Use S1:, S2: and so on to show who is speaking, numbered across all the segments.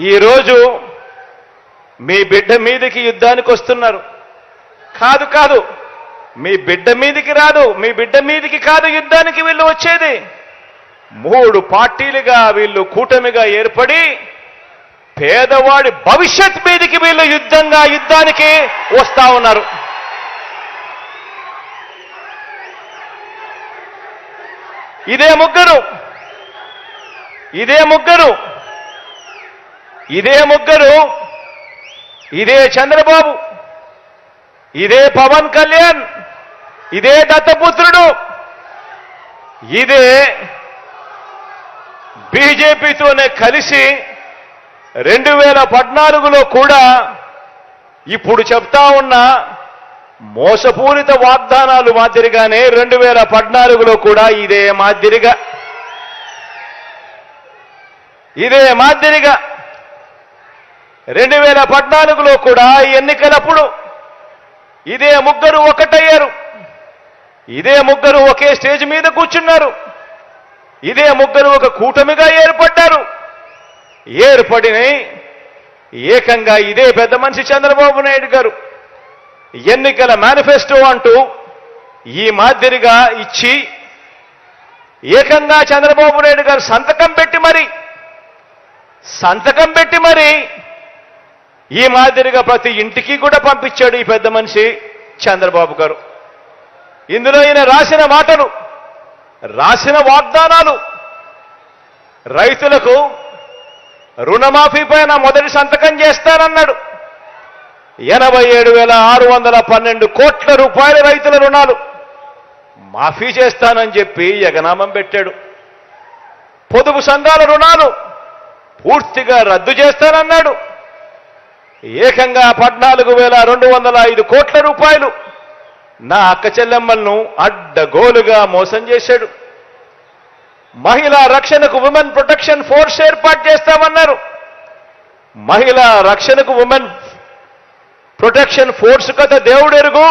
S1: ఈరోజు మీ బిడ్డ మీదకి యుద్ధానికి వస్తున్నారు. కాదు కాదు, మీ బిడ్డ మీదికి రాదు, మీ బిడ్డ మీదికి కాదు యుద్ధానికి వీళ్ళు వచ్చేది. 3 పార్టీలుగా వీళ్ళు కూటమిగా ఏర్పడి పేదవాడి భవిష్యత్ మీదికి వీళ్ళు యుద్ధానికి వస్తా ఉన్నారు. ఇదే ముగ్గురు ఇదే చంద్రబాబు, ఇదే పవన్ కళ్యాణ్, ఇదే దత్తపుత్రుడు, ఇదే బీజేపీతోనే కలిసి 2014లో కూడా ఇప్పుడు చెప్తా ఉన్న మోసపూరిత వాగ్దానాలు మాదిరిగానే 2014లో కూడా ఇదే మాదిరిగా 2014లో కూడా ఎన్నికలప్పుడు ఇదే ముగ్గురు ఒకటయ్యారు, ఇదే ముగ్గురు ఒకే స్టేజ్ మీద కూర్చున్నారు, ఇదే ముగ్గురు ఒక కూటమిగా ఏర్పడ్డారు. ఏర్పడిన ఏకంగా ఇదే పెద్ద మనిషి చంద్రబాబు నాయుడు గారు ఎన్నికల మేనిఫెస్టో అంటూ ఈ మాదిరిగా ఇచ్చి ఏకంగా చంద్రబాబు నాయుడు గారు సంతకం పెట్టి మరి ఈ మాదిరిగా ప్రతి ఇంటికి కూడా పంపించాడు ఈ పెద్ద మనిషి చంద్రబాబు గారు. ఇందులో ఈయన రాసిన మాటలు, రాసిన వాగ్దానాలు, రైతులకు రుణమాఫీ పైన మొదటి సంతకం చేస్తానన్నాడు. 87,612 కోట్ల రూపాయల రైతుల రుణాలు మాఫీ చేస్తానని చెప్పి ఎగనామం పెట్టాడు. పొదుపు సంఘాల రుణాలు పూర్తిగా రద్దు చేస్తానన్నాడు. ఏకంగా 14,205 కోట్ల రూపాయలు నా అక్క చెల్లెమ్మలను అడ్డగోలుగా మోసం చేశాడు. మహిళా రక్షణకు ఉమెన్ ప్రొటెక్షన్ ఫోర్స్ ఏర్పాటు చేస్తామన్నారు. మహిళా రక్షణకు ఉమెన్ ప్రొటెక్షన్ ఫోర్స్ కథ దేవుడెరుగు.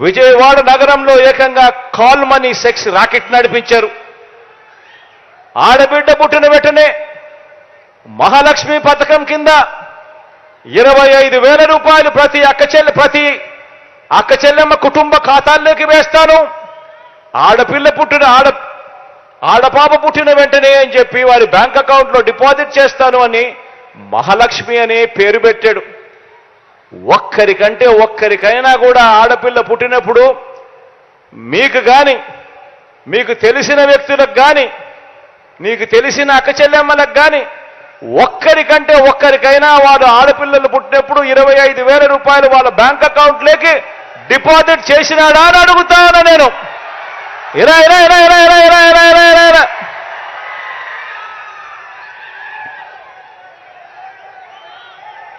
S1: విజయవాడ నగరంలో ఏకంగా కాల్ మనీ సెక్స్ రాకెట్ నడిపించారు. ఆడబిడ్డ పుట్టిన వెంటనే మహాలక్ష్మి పథకం కింద 25,000 రూపాయలు ప్రతి అక్క చెల్లెమ్మ కుటుంబ ఖాతాల్లోకి వేస్తాను. ఆడపాప పుట్టిన వెంటనే అని చెప్పి వారి బ్యాంక్ అకౌంట్లో డిపాజిట్ చేస్తాను అని మహాలక్ష్మి అనే పేరు పెట్టాడు. ఒక్కరికైనా కూడా ఆడపిల్ల పుట్టినప్పుడు మీకు తెలిసిన వ్యక్తులకు కానీ, మీకు తెలిసిన అక్క చెల్లెమ్మలకు కానీ ఒక్కరికైనా వాడు ఆడపిల్లలు పుట్టినప్పుడు 25,000 రూపాయలు వాళ్ళ బ్యాంక్ అకౌంట్లోకి డిపాజిట్ చేసినాడా అని అడుగుతాను నేను. ఇలా